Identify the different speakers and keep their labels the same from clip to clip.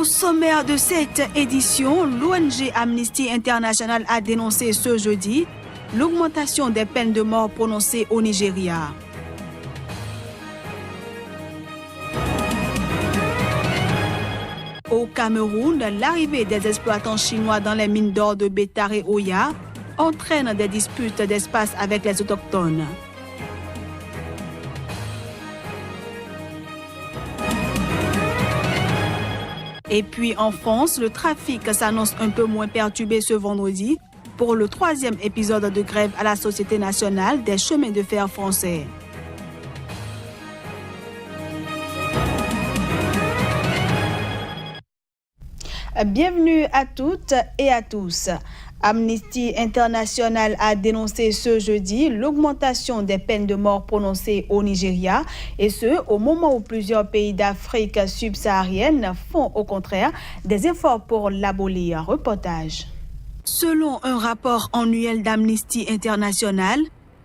Speaker 1: Au sommaire de cette édition, l'ONG Amnesty International a dénoncé ce jeudi l'augmentation des peines de mort prononcées au Nigeria. Au Cameroun, l'arrivée des exploitants chinois dans les mines d'or de Bétar et Oya entraîne des disputes d'espace avec les autochtones. Et puis en France, le trafic s'annonce un peu moins perturbé ce vendredi pour le 3e épisode de grève à la Société nationale des chemins de fer français. Bienvenue à toutes et à tous. Amnesty International a dénoncé ce jeudi l'augmentation des peines de mort prononcées au Nigeria, et ce, au moment où plusieurs pays d'Afrique subsaharienne font au contraire des efforts pour l'abolir. Reportage. Selon un rapport annuel d'Amnesty International,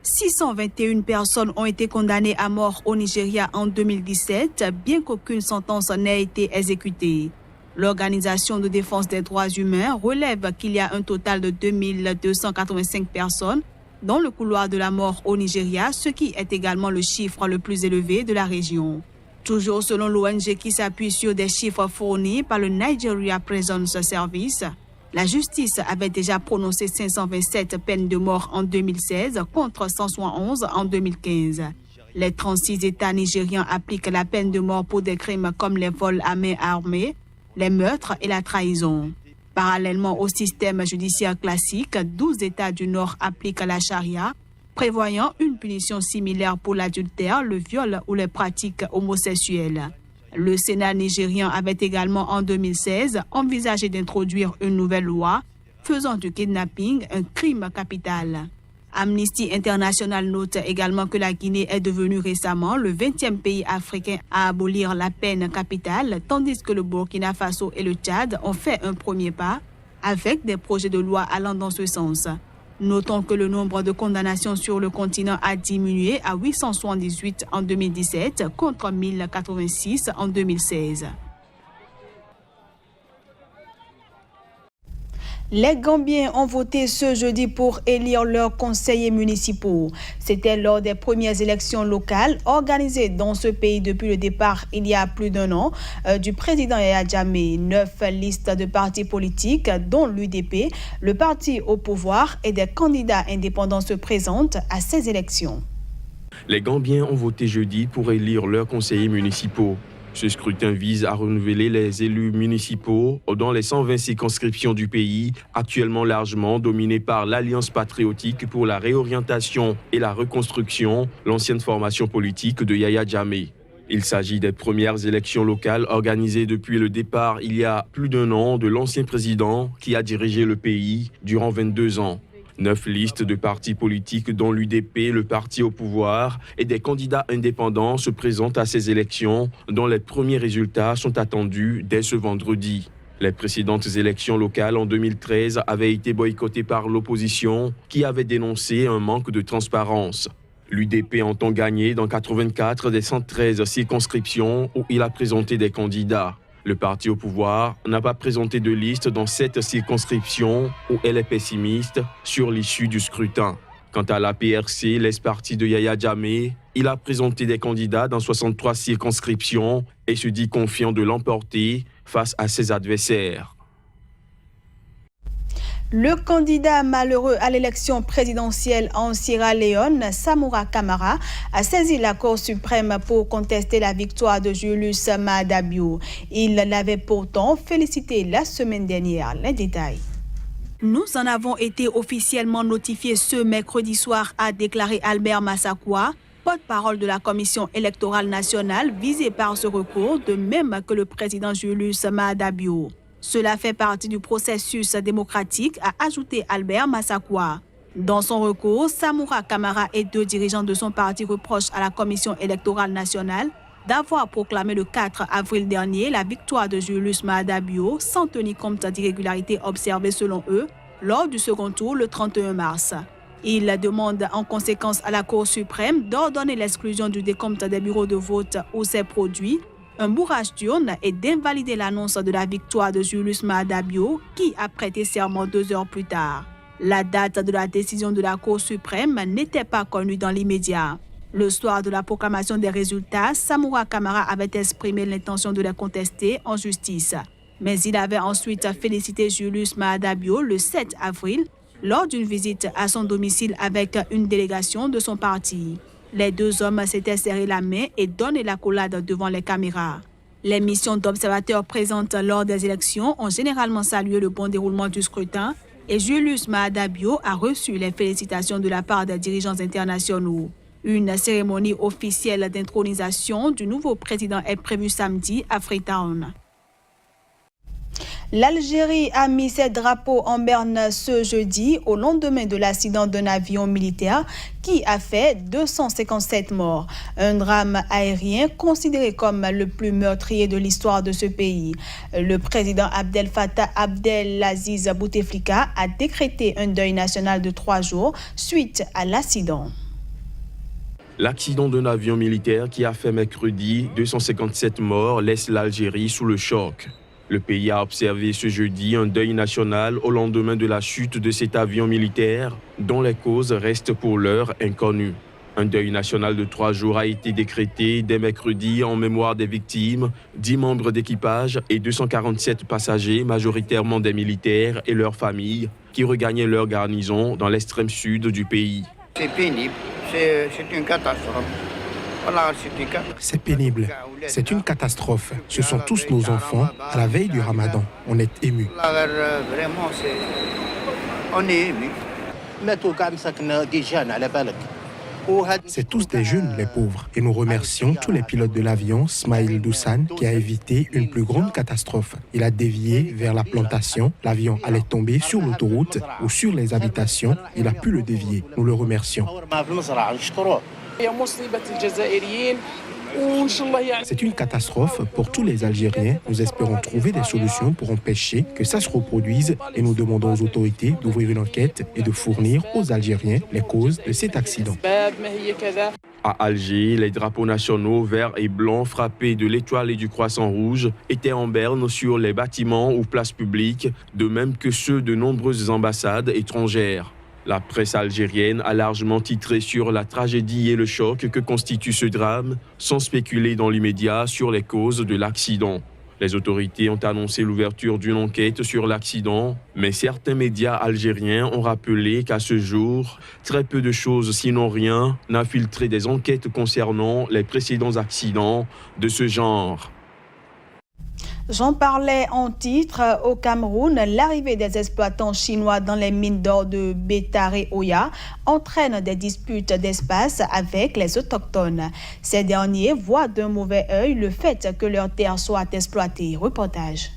Speaker 1: 621 personnes ont été condamnées à mort au Nigeria en 2017, bien qu'aucune sentence n'ait été exécutée. L'Organisation de défense des droits humains relève qu'il y a un total de 2285 personnes dans le couloir de la mort au Nigeria, ce qui est également le chiffre le plus élevé de la région. Toujours selon l'ONG qui s'appuie sur des chiffres fournis par le Nigeria Prisons Service, la justice avait déjà prononcé 527 peines de mort en 2016 contre 171 en 2015. Les 36 États nigérians appliquent la peine de mort pour des crimes comme les vols à main armée, les meurtres et la trahison. Parallèlement au système judiciaire classique, 12 États du Nord appliquent la charia, prévoyant une punition similaire pour l'adultère, le viol ou les pratiques homosexuelles. Le Sénat nigérian avait également en 2016 envisagé d'introduire une nouvelle loi faisant du kidnapping un crime capital. Amnesty International note également que la Guinée est devenue récemment le 20e pays africain à abolir la peine capitale, tandis que le Burkina Faso et le Tchad ont fait un premier pas avec des projets de loi allant dans ce sens. Notons que le nombre de condamnations sur le continent a diminué à 878 en 2017 contre 1086 en 2016. Les Gambiens ont voté ce jeudi pour élire leurs conseillers municipaux. C'était lors des premières élections locales organisées dans ce pays depuis le départ il y a plus d'un an du président Yaya Jammeh. 9 listes de partis politiques, dont l'UDP, le parti au pouvoir, et des candidats indépendants se présentent à ces élections.
Speaker 2: Les Gambiens ont voté jeudi pour élire leurs conseillers municipaux. Ce scrutin vise à renouveler les élus municipaux dans les 120 circonscriptions du pays, actuellement largement dominées par l'Alliance patriotique pour la réorientation et la reconstruction, l'ancienne formation politique de Yaya Jammeh. Il s'agit des premières élections locales organisées depuis le départ il y a plus d'un an de l'ancien président qui a dirigé le pays durant 22 ans. 9 listes de partis politiques dont l'UDP, le parti au pouvoir, et des candidats indépendants se présentent à ces élections dont les premiers résultats sont attendus dès ce vendredi. Les précédentes élections locales en 2013 avaient été boycottées par l'opposition qui avait dénoncé un manque de transparence. L'UDP entend gagner dans 84 des 113 circonscriptions où il a présenté des candidats. Le parti au pouvoir n'a pas présenté de liste dans 7 circonscriptions où elle est pessimiste sur l'issue du scrutin. Quant à la PRC, l'ex-parti de Yaya Jammeh, il a présenté des candidats dans 63 circonscriptions et se dit confiant de l'emporter face à ses adversaires.
Speaker 1: Le candidat malheureux à l'élection présidentielle en Sierra Leone, Samura Kamara, a saisi la Cour suprême pour contester la victoire de Julius Maada Bio. Il l'avait pourtant félicité la semaine dernière. Les détails. Nous en avons été officiellement notifiés ce mercredi soir, a déclaré Albert Massaquoi, porte-parole de la Commission électorale nationale visée par ce recours, de même que le président Julius Maada Bio. Cela fait partie du processus démocratique, a ajouté Albert Massaquoi. Dans son recours, Samura Kamara et 2 dirigeants de son parti reprochent à la Commission électorale nationale d'avoir proclamé le 4 avril dernier la victoire de Julius Maada Bio sans tenir compte d'irrégularités observées selon eux lors du second tour le 31 mars. Ils demandent en conséquence à la Cour suprême d'ordonner l'exclusion du décompte des bureaux de vote ou ses produits un bourrage d'urne et d'invalider l'annonce de la victoire de Julius Maada Bio, qui a prêté serment 2 heures plus tard. La date de la décision de la Cour suprême n'était pas connue dans l'immédiat. Le soir de la proclamation des résultats, Samoura Kamara avait exprimé l'intention de les contester en justice. Mais il avait ensuite félicité Julius Maada Bio le 7 avril lors d'une visite à son domicile avec une délégation de son parti. Les 2 hommes s'étaient serré la main et donné l'accolade devant les caméras. Les missions d'observateurs présentes lors des élections ont généralement salué le bon déroulement du scrutin et Julius Maada Bio a reçu les félicitations de la part des dirigeants internationaux. Une cérémonie officielle d'intronisation du nouveau président est prévue samedi à Freetown. L'Algérie a mis ses drapeaux en berne ce jeudi au lendemain de l'accident d'un avion militaire qui a fait 257 morts. Un drame aérien considéré comme le plus meurtrier de l'histoire de ce pays. Le président Abdel Fattah Abdelaziz Bouteflika a décrété un deuil national de 3 jours suite à l'accident.
Speaker 2: L'accident d'un avion militaire qui a fait mercredi 257 morts laisse l'Algérie sous le choc. Le pays a observé ce jeudi un deuil national au lendemain de la chute de cet avion militaire, dont les causes restent pour l'heure inconnues. Un deuil national de 3 jours a été décrété dès mercredi en mémoire des victimes, 10 membres d'équipage et 247 passagers, majoritairement des militaires et leurs familles, qui regagnaient leur garnison dans l'extrême sud du pays.
Speaker 3: C'est pénible, c'est une catastrophe.
Speaker 4: C'est pénible, c'est une catastrophe. Ce sont tous nos enfants à la veille du Ramadan. On est émus.
Speaker 3: Vraiment, on est émus.
Speaker 4: C'est tous des jeunes, les pauvres. Et nous remercions tous les pilotes de l'avion, Smaïl Doussan, qui a évité une plus grande catastrophe. Il a dévié vers la plantation. L'avion allait tomber sur l'autoroute ou sur les habitations. Il a pu le dévier. Nous le remercions. C'est une catastrophe pour tous les Algériens. Nous espérons trouver des solutions pour empêcher que ça se reproduise et nous demandons aux autorités d'ouvrir une enquête et de fournir aux Algériens les causes de cet accident.
Speaker 2: À Alger, les drapeaux nationaux verts et blancs frappés de l'étoile et du croissant rouge étaient en berne sur les bâtiments ou places publiques, de même que ceux de nombreuses ambassades étrangères. La presse algérienne a largement titré sur la tragédie et le choc que constitue ce drame, sans spéculer dans l'immédiat sur les causes de l'accident. Les autorités ont annoncé l'ouverture d'une enquête sur l'accident, mais certains médias algériens ont rappelé qu'à ce jour, très peu de choses, sinon rien, n'a filtré des enquêtes concernant les précédents accidents de ce genre.
Speaker 1: J'en parlais en titre. Au Cameroun, l'arrivée des exploitants chinois dans les mines d'or de Bétaré-Oya entraîne des disputes d'espace avec les autochtones. Ces derniers voient d'un mauvais œil le fait que leurs terres soient exploitées. Reportage.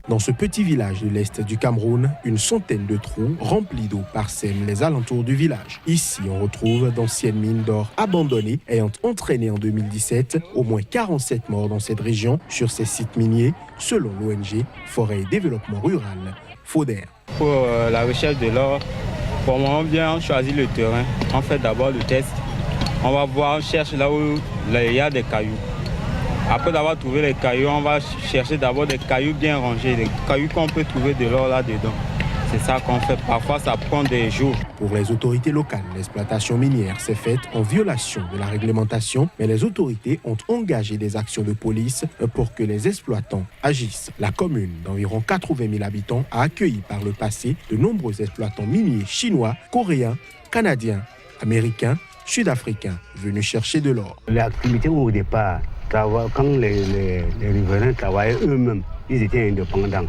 Speaker 4: Dans ce petit village de l'Est du Cameroun, une centaine de trous remplis d'eau parsèment les alentours du village. Ici, on retrouve d'anciennes mines d'or abandonnées ayant entraîné en 2017 au moins 47 morts dans cette région sur ces sites miniers, selon l'ONG Forêt et Développement Rural, FODER.
Speaker 5: Pour la recherche de l'or, pour moi, on vient choisir le terrain. On fait d'abord le test. On va voir, on cherche là où il y a des cailloux. Après d'avoir trouvé les cailloux, on va chercher d'abord des cailloux bien rangés, des cailloux qu'on peut trouver de l'or là-dedans. C'est ça qu'on fait. Parfois, ça prend des jours.
Speaker 4: Pour les autorités locales, l'exploitation minière s'est faite en violation de la réglementation, mais les autorités ont engagé des actions de police pour que les exploitants agissent. La commune d'environ 80 000 habitants a accueilli par le passé de nombreux exploitants miniers chinois, coréens, canadiens, américains, sud-africains venus chercher de l'or.
Speaker 6: L'activité au départ, quand les riverains travaillaient eux-mêmes, ils étaient indépendants.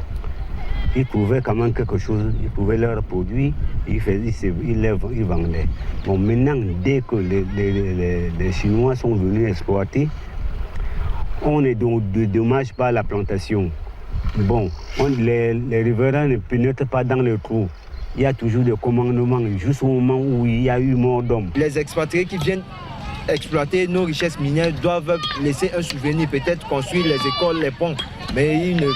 Speaker 6: Ils trouvaient quand même quelque chose, ils trouvaient leurs produits, ils vendaient. Bon, maintenant, dès que les Chinois sont venus exploiter, on est donc de dommages par la plantation. Bon, les riverains ne pénètrent pas dans le trou. Il y a toujours des commandements jusqu'au moment où il y a eu mort d'homme.
Speaker 7: Les expatriés qui viennent exploiter nos richesses minières doivent laisser un souvenir, peut-être construire les écoles, les ponts. mais ils ne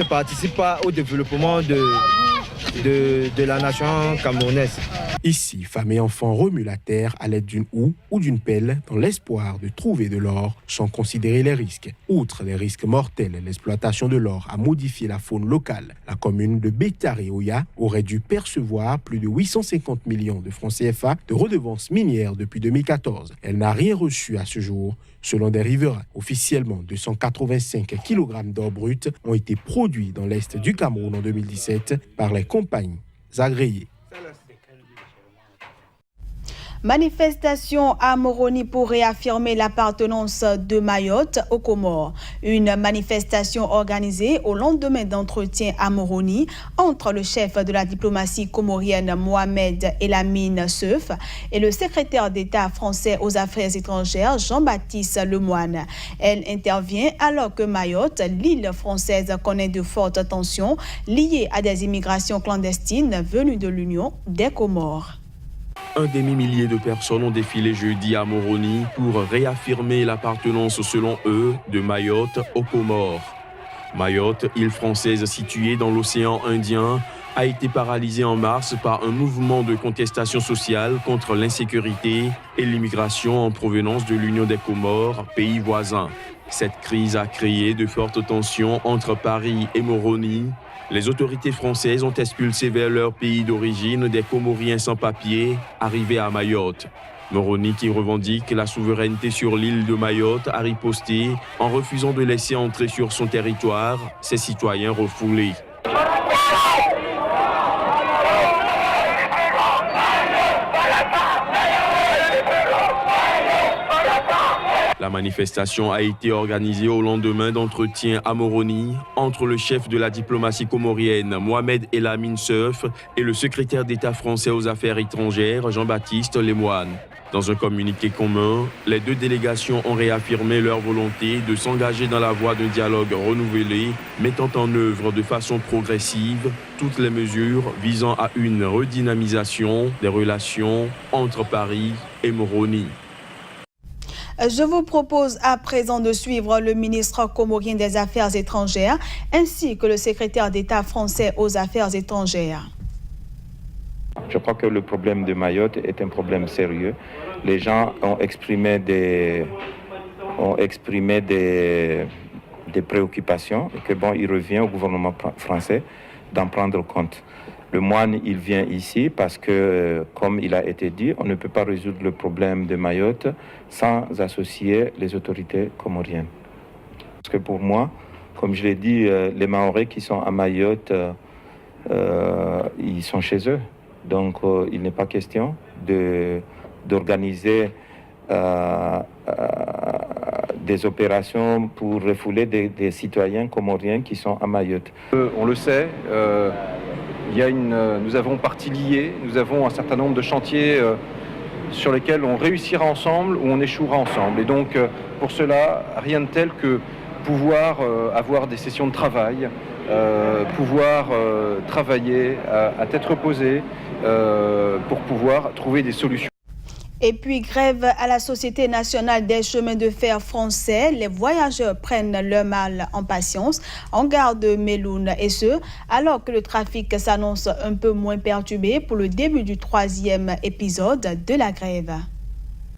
Speaker 7: participent pas au développement de la nation camerounaise.
Speaker 4: Ici, femmes et enfants remuent la terre à l'aide d'une houe ou d'une pelle dans l'espoir de trouver de l'or sans considérer les risques. Outre les risques mortels, l'exploitation de l'or a modifié la faune locale. La commune de Bétaré-Oya aurait dû percevoir plus de 850 millions de francs CFA de redevances minières depuis 2014. Elle n'a rien reçu à ce jour. Selon des riverains, officiellement 285 kg d'or brut ont été produits dans l'est du Cameroun en 2017 par les compagnies agréées.
Speaker 1: Manifestation à Moroni pour réaffirmer l'appartenance de Mayotte aux Comores. Une manifestation organisée au lendemain d'entretien à Moroni entre le chef de la diplomatie comorienne Mohamed Elamine Seuf et le secrétaire d'État français aux Affaires étrangères Jean-Baptiste Lemoyne. Elle intervient alors que Mayotte, l'île française, connaît de fortes tensions liées à des immigrations clandestines venues de l'Union des Comores.
Speaker 2: Un demi-millier de personnes ont défilé jeudi à Moroni pour réaffirmer l'appartenance, selon eux, de Mayotte aux Comores. Mayotte, île française située dans l'océan Indien, a été paralysée en mars par un mouvement de contestation sociale contre l'insécurité et l'immigration en provenance de l'Union des Comores, pays voisins. Cette crise a créé de fortes tensions entre Paris et Moroni. Les autorités françaises ont expulsé vers leur pays d'origine des Comoriens sans papier arrivés à Mayotte. Moroni, qui revendique la souveraineté sur l'île de Mayotte, a riposté en refusant de laisser entrer sur son territoire ses citoyens refoulés. La manifestation a été organisée au lendemain d'entretiens à Moroni entre le chef de la diplomatie comorienne Mohamed Elamine Seuf et le secrétaire d'État français aux Affaires étrangères Jean-Baptiste Lemoyne. Dans un communiqué commun, les deux délégations ont réaffirmé leur volonté de s'engager dans la voie d'un dialogue renouvelé, mettant en œuvre de façon progressive toutes les mesures visant à une redynamisation des relations entre Paris et Moroni.
Speaker 1: Je vous propose à présent de suivre le ministre comorien des Affaires étrangères ainsi que le secrétaire d'État français aux Affaires étrangères.
Speaker 8: Je crois que le problème de Mayotte est un problème sérieux. Les gens ont exprimé des préoccupations et que il revient au gouvernement français d'en prendre compte. Le moine, il vient ici parce que, comme il a été dit, on ne peut pas résoudre le problème de Mayotte sans associer les autorités comoriennes. Parce que pour moi, comme je l'ai dit, les Mahorais qui sont à Mayotte, ils sont chez eux. Donc, il n'est pas question d'organiser des opérations pour refouler des citoyens comoriens qui sont à Mayotte.
Speaker 9: On le sait. Nous avons partie liée, nous avons un certain nombre de chantiers sur lesquels on réussira ensemble ou on échouera ensemble. Et donc, pour cela, rien de tel que pouvoir avoir des sessions de travail, pouvoir travailler à tête reposée pour pouvoir trouver des solutions.
Speaker 1: Et puis, grève à la Société nationale des chemins de fer français. Les voyageurs prennent leur mal en patience en gare de Meloun. Et ce, alors que le trafic s'annonce un peu moins perturbé pour le début du 3e épisode de la grève.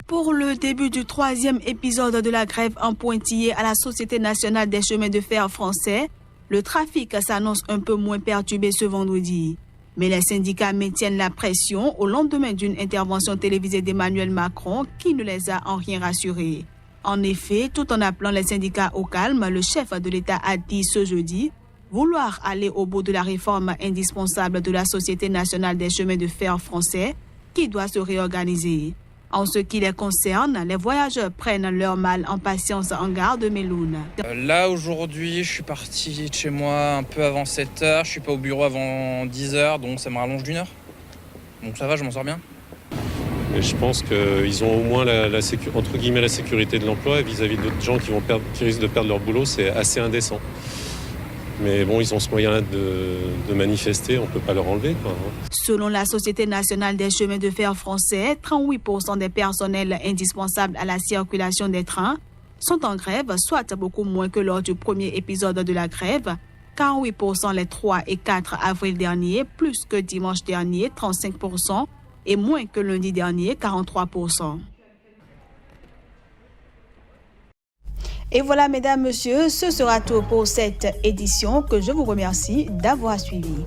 Speaker 1: Pour le début du 3e épisode de la grève en pointillé à la Société nationale des chemins de fer français, le trafic s'annonce un peu moins perturbé ce vendredi. Mais les syndicats maintiennent la pression au lendemain d'une intervention télévisée d'Emmanuel Macron qui ne les a en rien rassurés. En effet, tout en appelant les syndicats au calme, le chef de l'État a dit ce jeudi vouloir aller au bout de la réforme indispensable de la Société nationale des chemins de fer français qui doit se réorganiser. En ce qui les concerne, les voyageurs prennent leur mal en patience en gare de Meloun.
Speaker 10: Là, aujourd'hui, je suis parti de chez moi un peu avant 7h. Je suis pas au bureau avant 10h, donc ça me rallonge d'1 heure. Donc ça va, je m'en sors bien.
Speaker 11: Et je pense qu'ils ont au moins la sécurité de l'emploi vis-à-vis d'autres gens qui risquent de perdre leur boulot. C'est assez indécent. Mais bon, ils ont ce moyen de manifester, on ne peut pas leur enlever, quoi.
Speaker 1: Selon la Société nationale des chemins de fer français, 38% des personnels indispensables à la circulation des trains sont en grève, soit beaucoup moins que lors du premier épisode de la grève, 48% les 3 et 4 avril dernier, plus que dimanche dernier, 35%, et moins que lundi dernier, 43%. Et voilà, mesdames, messieurs, ce sera tout pour cette édition que je vous remercie d'avoir suivi.